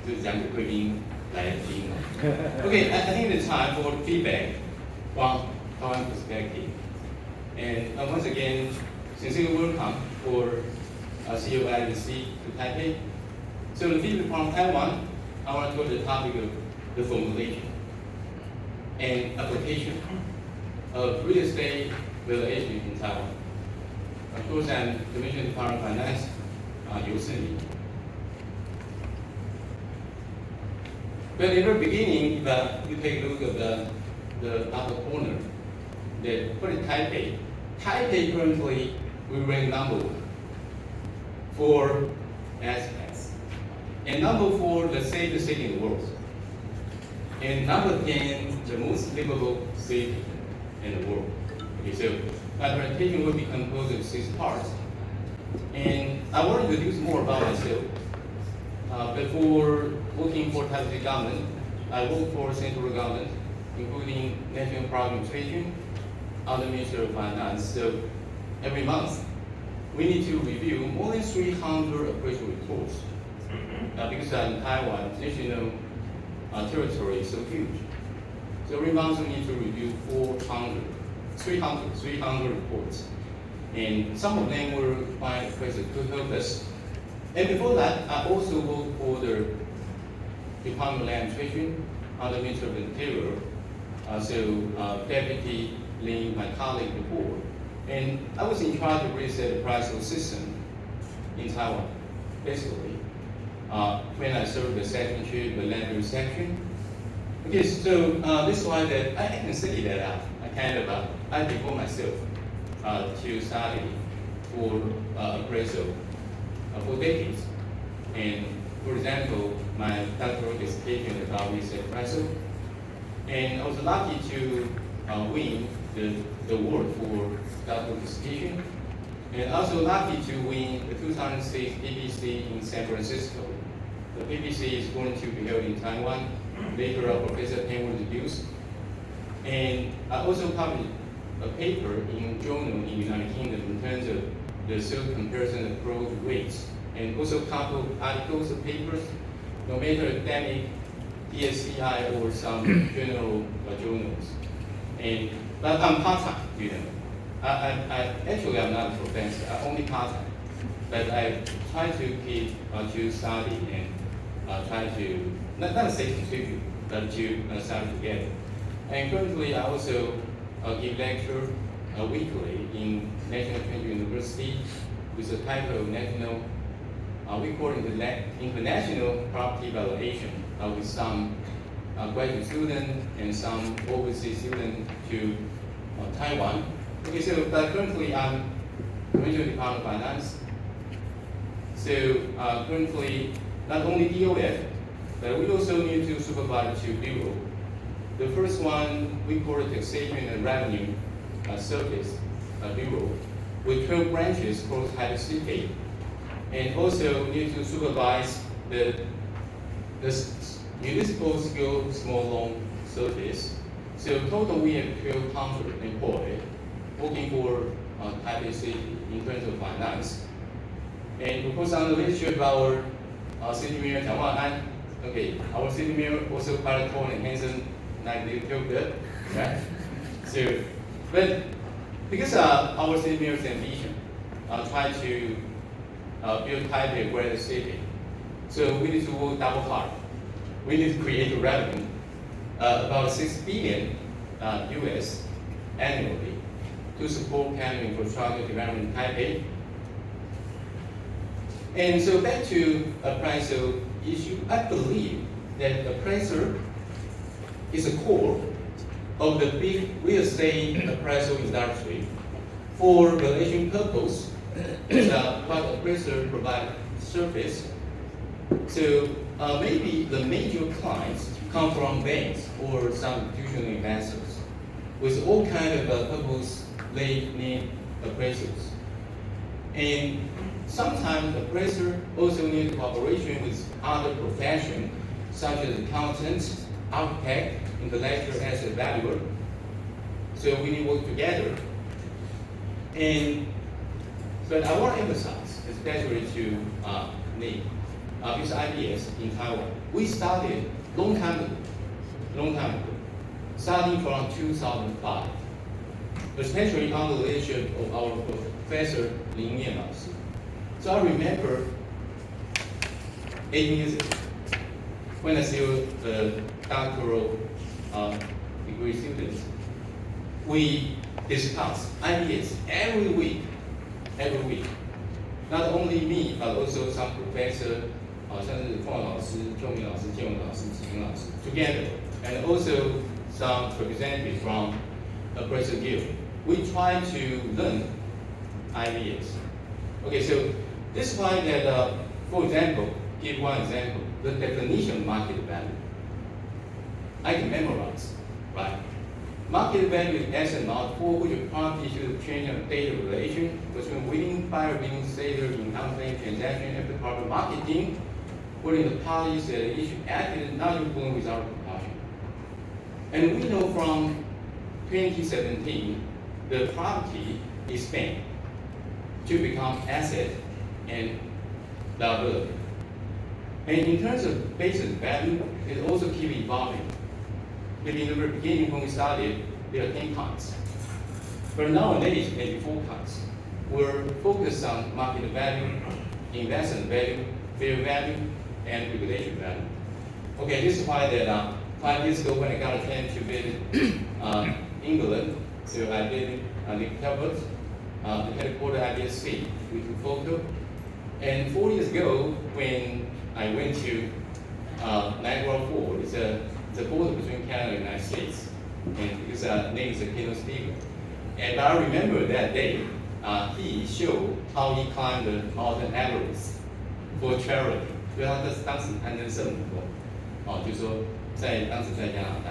就是讲给贵宾来听。Okay, I think it's time for feedback from Taiwan perspective. And once again, sincerely welcome for CEO IDC to Taipei. So the feedback from Taiwan, I want to go to the topic of the formulation and application of real estate valuation in Taiwan. Of course, I'm Commissioner Department of Finance,游适銘. But in the beginning, you take a look at the upper corner, that for Taipei, Taipei currently we rank number 1 for aspects, and number 4, the safest city in the world, and number 10, the most livable city in the world. Okay, so my presentation will be composed of 6 parts, and I want to introduce more about myself. Before working for Taipei City government, I worked for central government, including National Park Administration, under Ministry of Finance. So every month, we need to review more than 300 appraisal reports. Because in Taiwan, national territory is so huge. So every month we need to review 300 reports. And some of them were by appraisal to help us. And before that, I also worked for the Department of Land Administration under Ministry of Interior. Deputy leading my colleague before. And I was in charge of real estate appraisal system in Taiwan, basically. When I served the secretary of the land use section. Okay, so this is why that I can say that I devote myself to study for appraisal for decades. And for example, my doctoral dissertation about real estate appraisal. And I was lucky to win the award for doctoral dissertation. And also lucky to win the 2006 PPC in San Francisco. The PPC is going to be held in Taiwan. Later, Professor Peng will introduce. And I also published a paper in journal in the United Kingdom in terms of the sales comparison of growth rates, and also a couple of articles or papers, no matter academic, DSCI, or some general journals. But I'm part-time, you know. Actually, I'm not a professor, I'm only part-time. But I try to keep to study and try to, not say contribute, but to study together. And currently, I also give lecture weekly in National Trinity University with the title of National, we call it International Property Valuation, with some graduate students and some overseas students to Taiwan. Okay, so but currently I'm Commissioner Department of Finance. So currently, not only DOF, but we also need to supervise 2 bureaus. The first one, we call it Taxation and Revenue Service Bureau, with 12 branches across Taipei City. And also need to supervise the municipal scale small loan service. So total we have 1,200 employees working for Taipei City in terms of finance. And of course, under the leadership of our city mayor, Taiwan, okay, our city mayor also quite tall and handsome, like they feel good, right? So, but because our city mayor's ambition, try to build Taipei a greater city, so we need to work double hard. We need to create a revenue about $6 billion US annually to support county infrastructure development in Taipei. And so back to appraisal issue, I believe that appraisal is a core of the big real estate appraisal industry. For valuation purpose, what appraiser provide service. So maybe the major clients come from banks or some institutional investors. With all kinds of purpose, they need appraisals. And sometimes appraiser also need cooperation with other professions, such as accountants, architect, intellectual asset valuer. So we need to work together. But I want to emphasize, especially to me, because IBS in Taiwan, we started long time ago, starting from 2005, especially under the leadership of our Professor Lin Mian Laoshi. So I remember 8 years ago, when I still a doctoral degree student, we discuss IBS every week. Not only me, but also some professor, 像是凤老师、仲明老师、建文老师、子平老师 together, and also some representatives from appraisal guild. We try to learn IBS. Okay, so this is why that, for example, give one example, the definition of market value. I can memorize, right? Market value is asset amount for which a party should change a data relation between winning, buyer, winning, seller, income claim, transaction, after proper marketing, wherein the parties that issue acted not influenced without compulsion. And we know from 2017, the property is spent to become asset and liability. And in terms of basis value, it also keeps evolving. Maybe in the very beginning when we started, there are 10 kinds. But nowadays, maybe 4 kinds. We're focused on market value, investment value, fair value, and regulation value. Okay, this is why that 5 years ago when I got a chance to visit England, so I visited Talbot, the headquarters at IBSC, we took photo. And 4 years ago, when I went to Niagara Falls, it's a border between Canada and the United States, and his name is keynote speaker. And I remember that day, he showed how he climbed the Mountain Everest for charity. 所以他当时攀登圣母峰，就是说在当时在加拿大。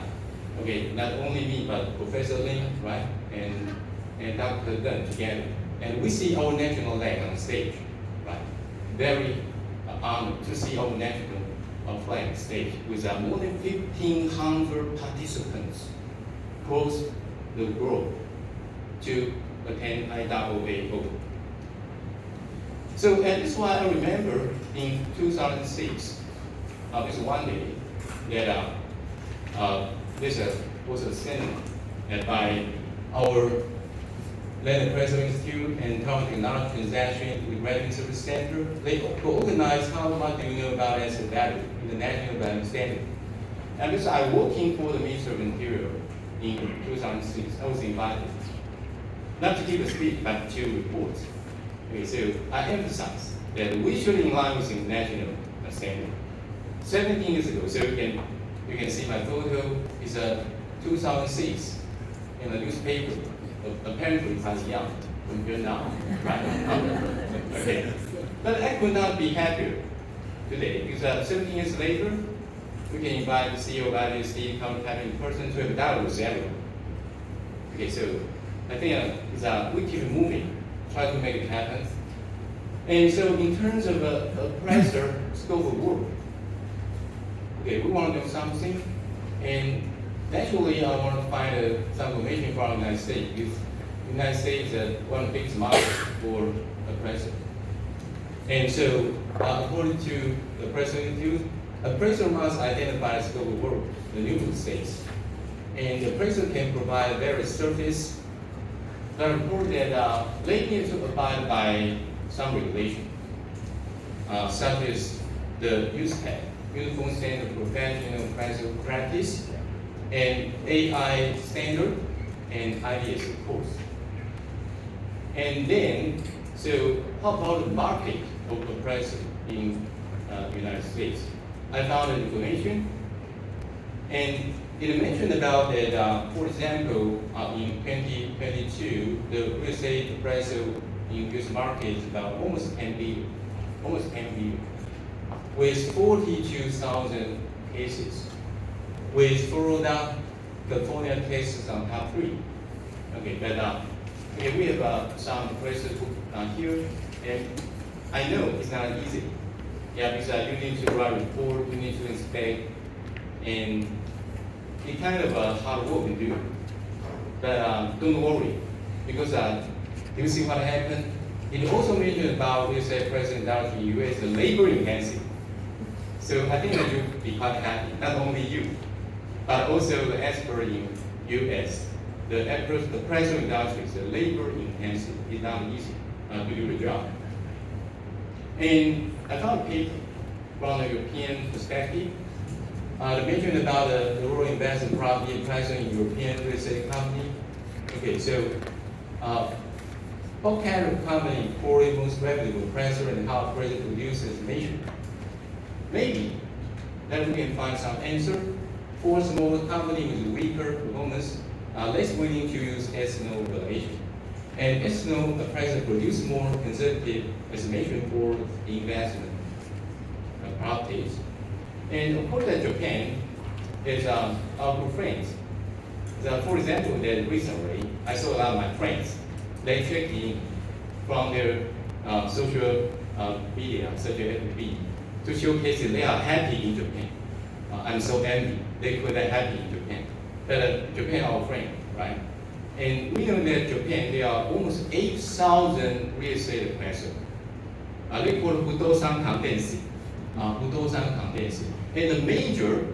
Okay, not only me but Professor Lin, right, and Dr. Dunn together, and we see our national flag on stage, right? Very honored to see our national flag stage with more than 1,500 participants across the globe to attend IAAO. So, and this is why I remember in 2006, this one day, that this was a seminar by our Land Appraisal Institute and Taiwan Technology Transaction with Revenue Service Center. They organized how much do you know about asset value in the National Value Standard. And because I working for the Ministry of Interior in 2006, I was invited not to give a speech, but to report. Okay, so I emphasize that we should in line with the national standard. 17 years ago, so you can see my photo is 2006 in the newspaper. Apparently, it's young compared now, right? Okay, but I could not be happier today because 17 years later, we can invite the CEO of IBSC come type in person to have a dialogue with everyone. Okay, so I think we keep moving, try to make it happen. And so in terms of a pressure scope of work, okay, we want to do something, and naturally I want to find some information from the United States, because the United States is one of the biggest markets for appraisal. And so according to the Appraisal Institute, appraisal must identify the scope of work, the neutral states. And the appraisal can provide various services that are important that they need to abide by some regulation, such as the USPAC, Uniform Standard of Professional Appraisal Practice, and AI standard, and IBS of course. And then, so how about the market of appraisal in the United States? I found the information, and it mentioned about that, for example, in 2022, the real estate appraisal in US market is about almost 10 billion, with 42,000 cases, with Florida, California cases on top 3. Okay, but okay, we have some appraisals here, and I know it's not easy. Yeah, because you need to write a report, you need to inspect, and it's kind of hard work to do. But don't worry, because you see what happened. It also mentioned about, we say, President Dallas in the U.S. the labor intensive. So I think that you'll be quite happy, not only you, but also the expert in US. The pressure industry is labor intensive. It's not easy to do the job. And I found a paper from the European perspective. They mentioned about the rural investment property present in European real estate company. Okay, so what kind of company poorly most revenue pressure and how pressure produces measured? Maybe that we can find some answer for smaller company with weaker performance, less willing to use external valuation. And external pressure produce more conservative estimation for investment properties. And of course, that Japan is our good friends. So for example, that recently I saw a lot of my friends. They checked in from their social media, such as FB, to showcase that they are happy in Japan. I'm so envy. They were that happy in Japan. But Japan, our friend, right? And we know that Japan, there are almost 8,000 real estate appraisers. They call it 不動産鑑定士. 不動産鑑定士. And the major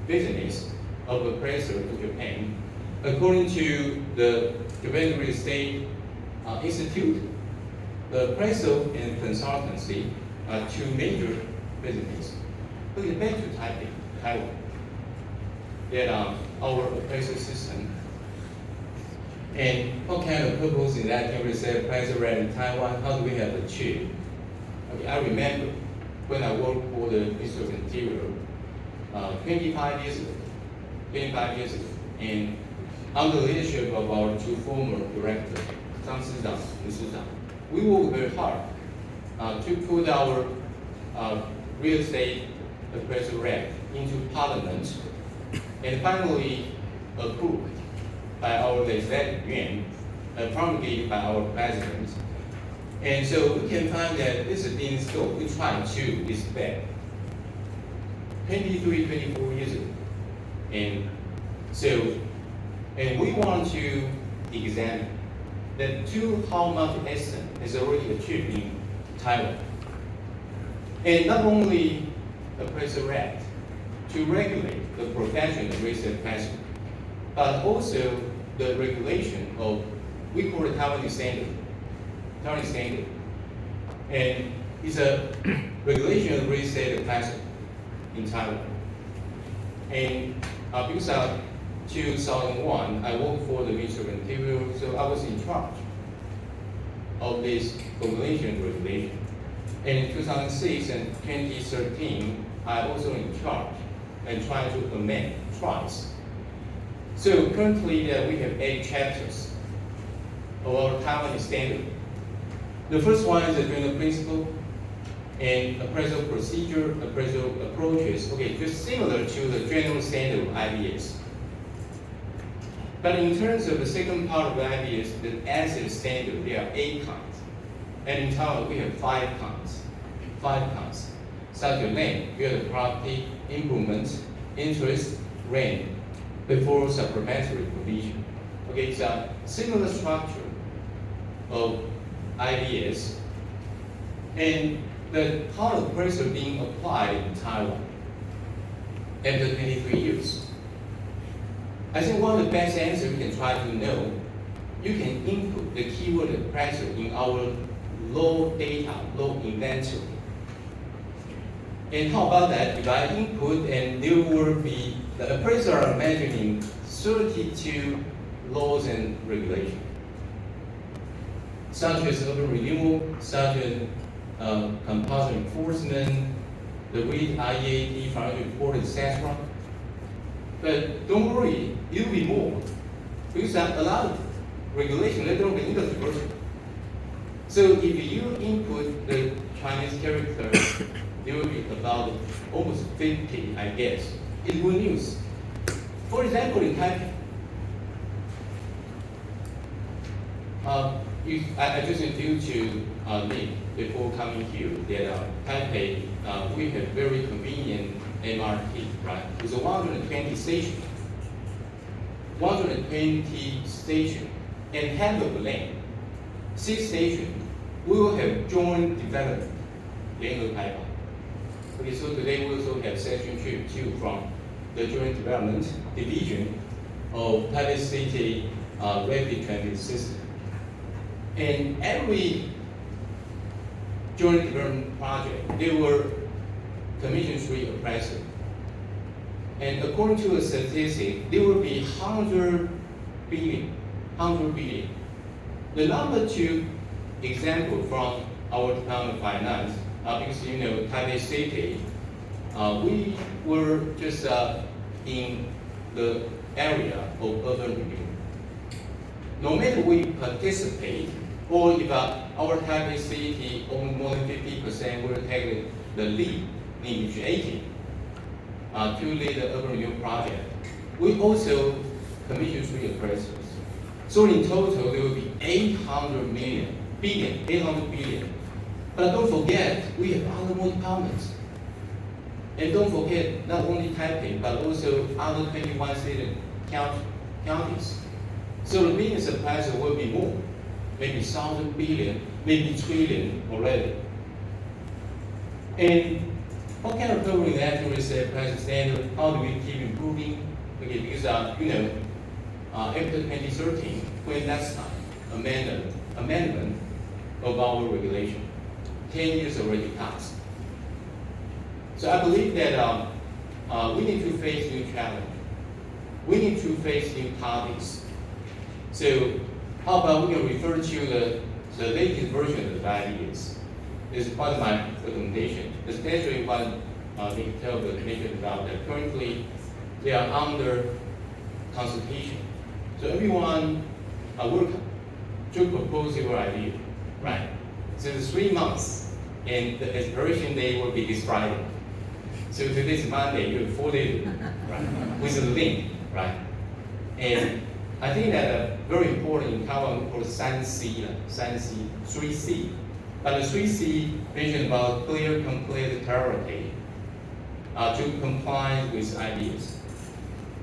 business of appraiser to Japan, according to the Japan Real Estate Institute, the appraisal and consultancy are two major businesses. Looking back to Taipei, Taiwan, that our appraisal system. And what kind of purpose in that can we say appraisal rate in Taiwan? How do we have achieved? Okay, I remember when I worked for the Ministry of Interior 25 years ago, and under the leadership of our two former directors, Zhang Sizang and Su Zhang, we worked very hard to put our real estate appraisal rate into Parliament, and finally approved by our legislative yuan, promulgated by our president. And so we can find that this is being scope we try to respect 23, 24 years ago. And so, and we want to examine that to how much extent is already achieved in Taiwan. And not only appraisal rate to regulate the profession of real estate appraisal, but also the regulation of, we call it Taiwanese standard. Taiwanese standard. And it's a regulation of real estate appraisal in Taiwan. And because of 2001, I worked for the Ministry of Interior, so I was in charge of this formulation regulation. And in 2006 and 2013, I also in charge and trying to amend twice. So currently we have 8 chapters of our Taiwanese standard. The first one is the general principle and appraisal procedure, appraisal approaches, okay, just similar to the general standard of IBS. But in terms of the second part of IBS, the asset standard, there are 8 kinds. And in Taiwan, we have 5 kinds. 5 kinds. Such as land, real property, improvements, interest, rent, before supplementary provision. Okay, it's a similar structure of IBS. And the how the appraisal being applied in Taiwan after 23 years. I think one of the best answers we can try to know, you can input the keyword appraisal in our low data, low inventory. And how about that? If I input and there will be, the appraiser are mentioning 32 laws and regulations, such as urban renewal, such as compulsory enforcement, the REIT, IEAD, financial report, etc. But don't worry, it will be more. Because a lot of regulation, they don't be English version. So if you input the Chinese character, there will be about almost 50, I guess. It's good news. For example, in Taipei, I just introduced to Nick before coming here that Taipei, we have very convenient MRT, right? It's a 120 station. 120 station and half of the land. 6 stations, we will have joint development, 联合开发. Okay, so today we also have Section 2 from the Joint Development Division of Taipei City Rapid Transit System. And every joint development project, there were commission 3 appraisals. And according to a statistic, there will be 100 billion. The number 2 example from our Department of Finance, because you know, Taipei City, we were just in the area of urban renewal. No matter we participate, or if our Taipei City owns more than 50%, we'll take the lead in initiating to lead the urban renewal project. We also commission 3 appraisals. So in total, there will be 800 billion. But don't forget, we have other more departments. And don't forget, not only Taipei, but also other 21 city counties. So the business appraisal will be more, maybe 1,000 billion, maybe trillion already. And what kind of program accuracy appraisal standard? How do we keep improving? Okay, because you know, after 2013, when last time amendment of our regulation, 10 years already passed. So I believe that we need to face new challenges. We need to face new topics. So how about we can refer to the latest version of the ideas? This is part of my recommendation, especially what Nick Talbot mentioned about that currently they are under consultation. So everyone welcome to propose your idea, right? So it's 3 months, and the expiration date will be this Friday. So today's Monday, you have 4 days, right? With a link, right? And I think that very important in Taiwan we call 3C. But the 3C mentioned about clear, complete, clarity to comply with ideas.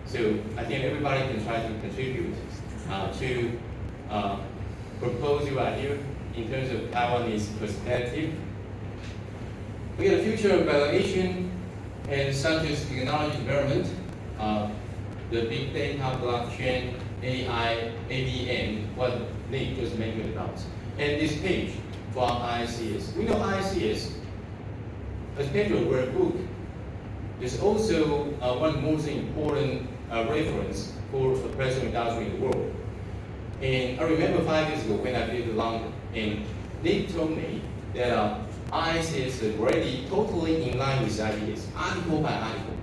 So I think everybody can try to contribute to propose your idea in terms of Taiwanese perspective. We have the future of valuation and such as technology development, the big data, blockchain, AI, ABM, what Nick just mentioned about. And this page from ICS. We know ICS, especially World Book, is also one of the most important reference for the present industry in the world. And I remember 5 years ago when I visited London, and Nick told me that ICS is already totally in line with IBS, article by article.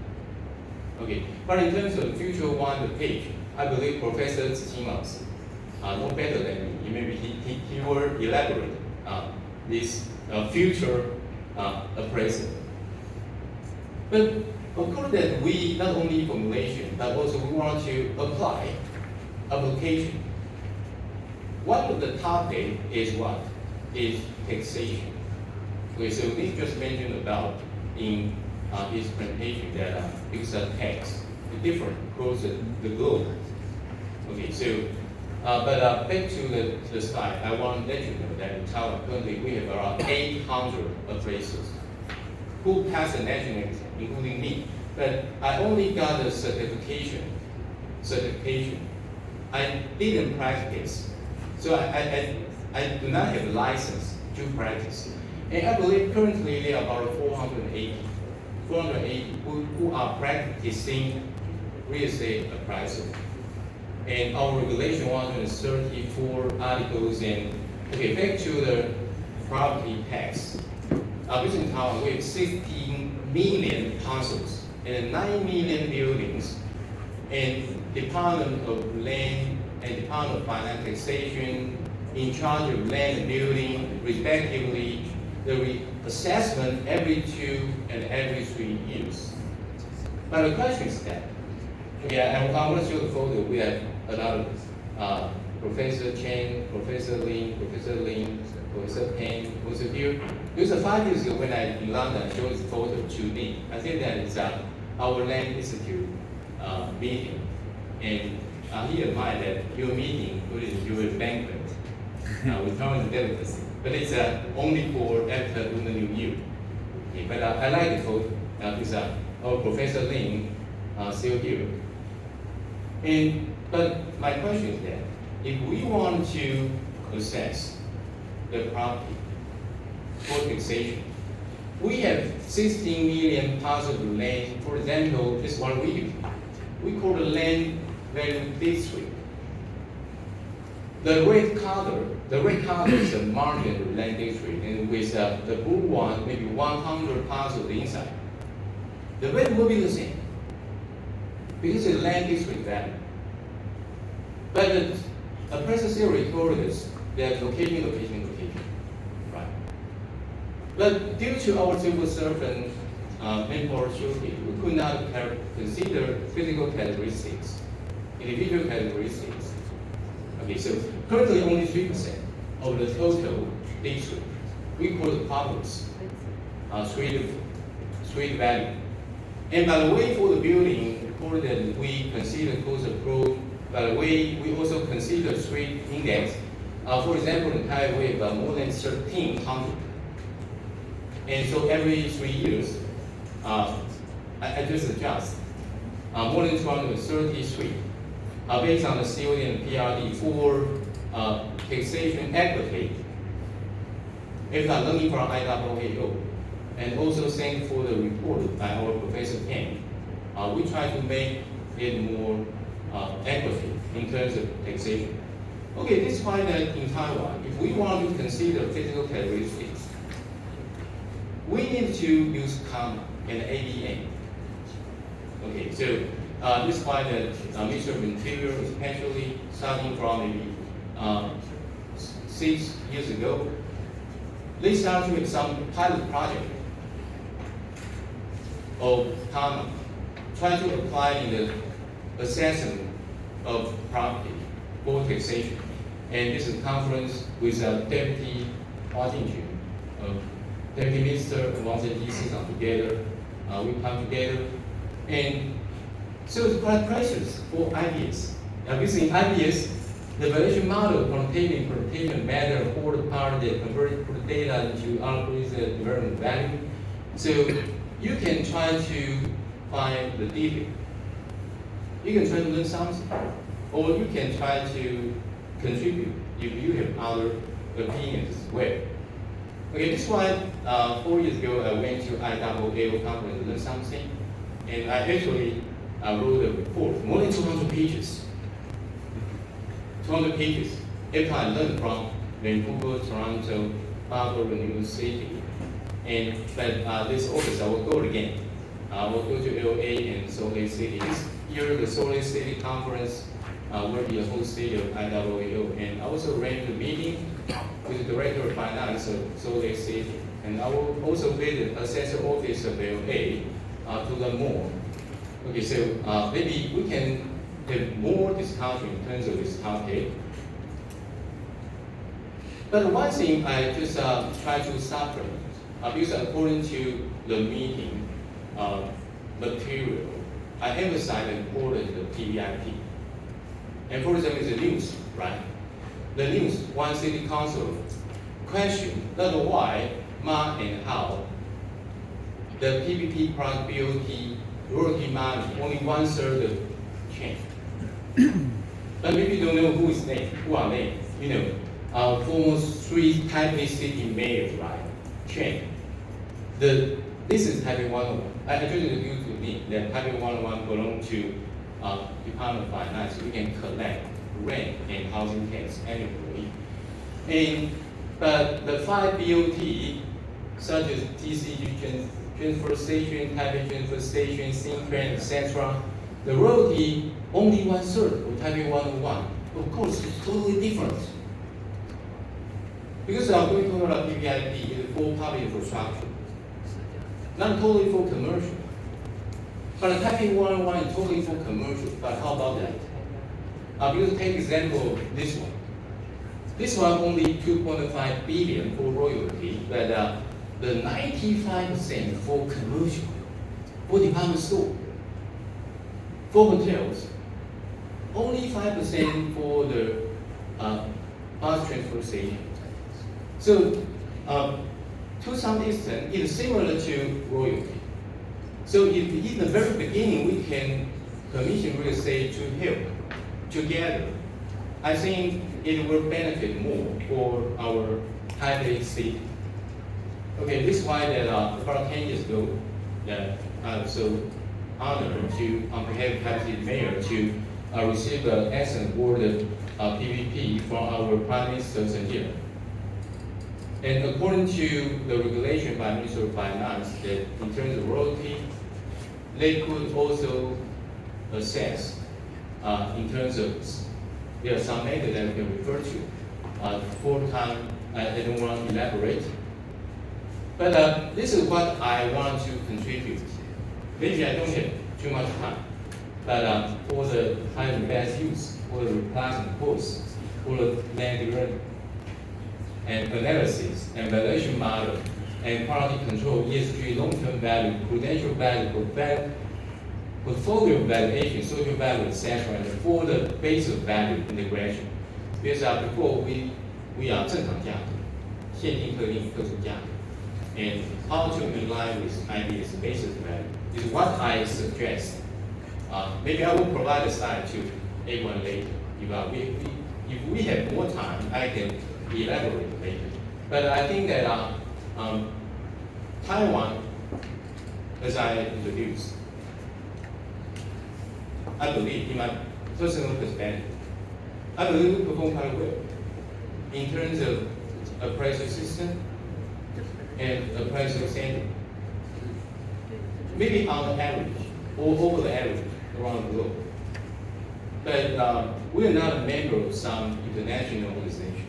Okay, but in terms of the future one, the page, I believe Professor Tsuchima's no better than me. Maybe he will elaborate this future appraisal. But of course that we not only formulation, but also we want to apply application. One of the topic is what? Is taxation. Okay, so Nick just mentioned about in his presentation that it's a tax, different across the globe. Okay, so but back to the slide, I want to let you know that in Taiwan currently we have around 800 appraisals who passed the national exam, including me. But I only got a certification. I didn't practice, so I do not have a license to practice. And I believe currently there are about 480 who are practicing real estate appraisal. And our regulation 134 articles and, okay, back to the property tax. Because in Taiwan we have 16 million parcels and 9 million buildings, and Department of Land and Department of Finance Taxation in charge of land and building, respectively, the assessment every 2 and every 3 years. But the question is that, okay, I want to show the photo. We have another Professor Chen, Professor Lin, Professor Peng, also here. It was 5 years ago when I in London showed this photo to me. I think that it's our Land Institute meeting, and he admired that your meeting was your banquet with Taiwan delegacy. But it's only for after Lunar New Year. Okay, but I like the photo. This our Professor Lin still here. But my question is that if we want to assess the property for taxation, we have 16 million parcels of land. For example, this one we call the land value district. The red color is the margin of the land district, and with the blue one, maybe 100 parcels inside. The red will be the same because it's land district value. But a present theory told us that location, right? But due to our civil servant manpower shortage, we could not consider physical characteristics, individual characteristics. Okay, so currently only 3% of the total district we call the populace, street value. And by the way, for the building, according that we consider cost of growth. By the way, we also consider street index. For example, in Taiwan, we have more than 1,300. And so every 3 years, I just adjust more than 233 based on the COD and PRD for taxation equity. If I'm learning from IAAO, and also thanks for the report by our Professor Ken, we try to make it more equity in terms of taxation. Okay, this is why that in Taiwan, if we want to consider physical characteristics, we need to use comma and ADN. Okay, so this is why that Ministry of Interior, especially starting from maybe 6 years ago, they started with some pilot project of comma, trying to apply in the assessment of property for taxation. And this is a conference with Deputy Hua Jingjun, Deputy Minister Wang Zhenji sit down together. We come together, and so it's quite precious for ideas. Using ideas, the valuation model contains permutation matter for the part that converts the data into algorithm development value. So you can try to find the defect. You can try to learn something, or you can try to contribute if you have other opinions as well. Okay, this one, 4 years ago, I went to IAAO conference to learn something, and I actually wrote a report, more than 200 pages. 200 pages. After I learned from Vancouver, Toronto, Fargo, New York City, but this August I will go again. I will go to LA and Salt Lake City. This year, the Salt Lake City conference will be a whole city of IAAO, and I also arranged a meeting with the Director of Finance of Salt Lake City, and I will also visit Assessor Office of LA to learn more. Okay, so maybe we can have more discussion in terms of this topic. But one thing I just try to supplement, because according to the meeting material, I emphasize the importance of PVIP. And for example, the news, right? The news, one city council question not why, ma, and how the PPP plus BOT royalty money only 1/3 of change. But maybe you don't know who are they. You know, former 3 Taipei City mayors, right? Change. This is Taipei 101. I just introduced to me that Taipei 101 belongs to Department of Finance. We can collect rent and housing tax annually. But the 5 BOT, such as TCG transfer station, Taipei transfer station, Syncran, etc., the royalty only 1/3 of Taipei 101. Of course, it's totally different. Because I'm going to talk about PVIP is for public infrastructure, not totally for commercial. But Taipei 101 is totally for commercial. But how about that? Because take example of this one. This one only 2.5 billion for royalty, but the 95% for commercial, for department store, for hotels, only 5% for the bus transfer station. So to some extent, it's similar to royalty. So in the very beginning, we can commission real estate to help together. I think it will benefit more for our Taipei City. Okay, this is why that about 10 years ago, that I was so honored to on behalf of Taipei City Mayor to receive an excellent award of PVP from our Prime Minister Chen. And according to the regulation by Minister of Finance, that in terms of royalty, they could also assess in terms of, there are some methods that we can refer to. For time, I don't want to elaborate. But this is what I want to contribute. Maybe I don't have too much time, but for the time and best use, for the replacement course, for the land development and analysis and valuation model and quality control, ESG, long-term value, prudential value, portfolio valuation, social value, etc., and for the base of value integration. Because before we are 正常价格、限定特定特殊价格 and how to align with ideas basis value is what I suggest. Maybe I will provide a slide to everyone later. If we have more time, I can elaborate later. But I think that Taiwan, as I introduced, I believe, in my personal perspective, I believe we perform quite well in terms of appraisal system and appraisal standard. Maybe on the average, or over the average around the globe. But we are not a member of some international organization.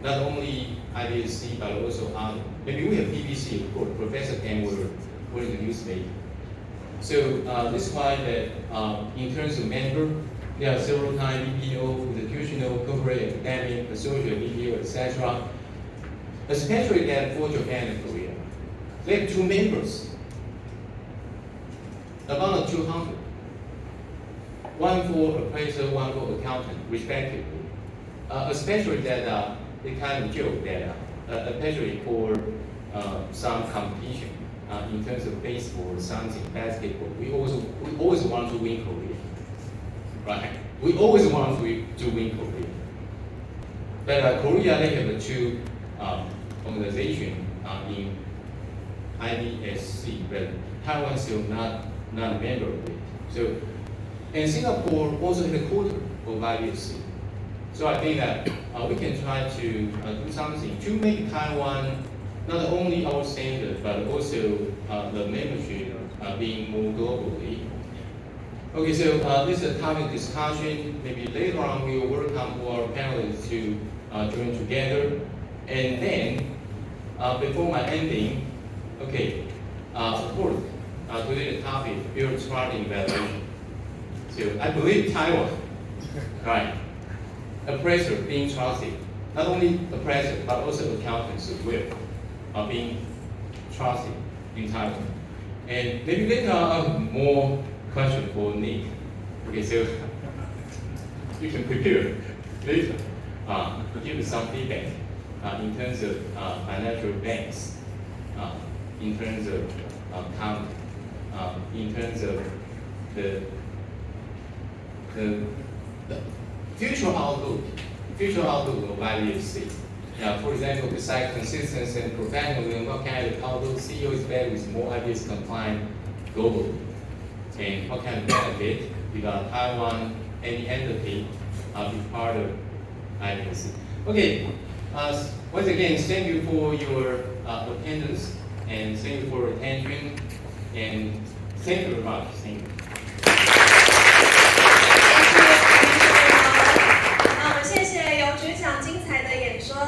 Not only IDSC, but also other. Maybe we have BBC, of course, Professor Ken were in the news later. So this is why that in terms of member, there are several kinds, BPO, institutional, corporate, academic, associate, BPO, etc. Especially that for Japan and Korea. They have 2 members, about 200. One for appraiser, one for accountant, respectively. Especially that they kind of joke that, especially for some competition in terms of baseball, something, basketball, we always want to win Korea, right? We always want to win Korea. But Korea, they have 2 organizations in IDSC, but Taiwan is still not a member of it. So, and Singapore also headquartered of IDSC. So I think that we can try to do something to make Taiwan not only our standard, but also the membership being more globally. Okay, so this is a topic discussion. Maybe later on we will welcome our panelists to join together. And then, before my ending, okay, of course, today the topic, build trusting valuation. So I believe Taiwan, right? Appraiser being trusted, not only appraiser, but also accountants as well are being trusted in Taiwan. And maybe later I have more questions for Nick. Okay, so you can prepare later, give some feedback in terms of financial banks, in terms of comment, in terms of the future outlook of IDSC. For example, besides consistency and professionalism, what kind of outlook CEO is better with more IDS compliant globally? And what kind of benefit without Taiwan, any entity, be part of IDSC? Okay, once again, thank you for your attendance and thank you for your attention and thank you very much. Thank you.